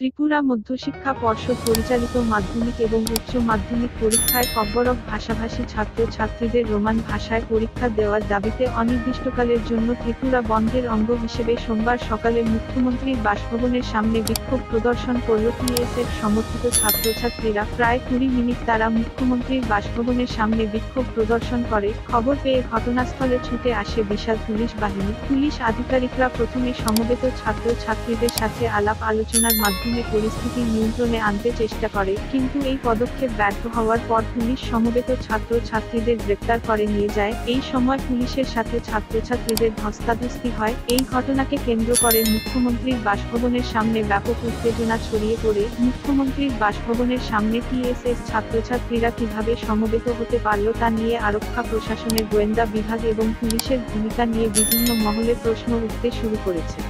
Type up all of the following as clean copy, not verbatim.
ত্রিপুরা মধ্যশিক্ষা পর্ষদ পরিচালিত মাধ্যমিক এবং উচ্চ মাধ্যমিক পরীক্ষায় কব্বরক ভাষাভাষী ছাত্র-ছাত্রীদের রোমান ভাষায় পরীক্ষা দেওয়ার দাবিতে অনির্দিষ্টকালের জন্য ত্রিপুরা বন্ধের অঙ্গ হিসেবে সোমবার সকালে মুখ্যমন্ত্রীর বাসভবনের সামনে বিক্ষোভ প্রদর্শন করল টিএসএফ সমর্থিত ছাত্রছাত্রীরা। প্রায় 20 মিনিট তারা মুখ্যমন্ত্রীর বাসভবনের সামনে বিক্ষোভ প্রদর্শন করে। খবর পেয়ে ঘটনাস্থলে ছুটে আসে বিশাল পুলিশ বাহিনী। পুলিশ আধিকারিকরা প্রথমে সমবেত ছাত্র-ছাত্রীদের সাথে আলাপ আলোচনার মাধ্যমে পরিস্থিতি নিয়ন্ত্রণে আনতে চেষ্টা করে, কিন্তু এই পদক্ষেপ ব্যর্থ হওয়ার পর পুলিশ সমবেত ছাত্র-ছাত্রীদের গ্রেপ্তার করে নিয়ে যায়। এই সময় পুলিশের সাথে ছাত্রছাত্রীদের ধস্তাধস্তি হয়। এই ঘটনাকে কেন্দ্র করে মুখ্যমন্ত্রীর বাসভবনের সামনে ব্যাপক উত্তেজনা ছড়িয়ে পড়ে। মুখ্যমন্ত্রীর বাসভবনের সামনে টিএসএস ছাত্রছাত্রীরা কিভাবে সমবেত হতে পারল তা নিয়ে আরক্ষা প্রশাসনের গোয়েন্দা বিভাগ এবং পুলিশের ভূমিকা নিয়ে বিভিন্ন মহলে প্রশ্ন উঠতে শুরু করেছে।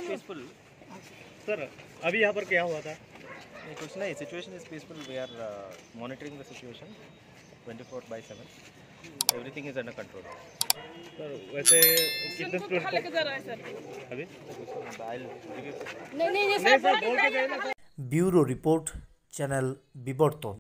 पीसफुल। सर अभी यहाँ पर क्या हुआ था? कुछ नहीं, situation is peaceful. We are monitoring the situation 24/7. Everything is under control. Sir वैसे कितने स्टूडेंट लेके जा रहा है सर अभी? नहीं नहीं ये सर बोल के जाइए ना। ব্যুরো রিপোর্ট চ্যানেল বিবর্তন।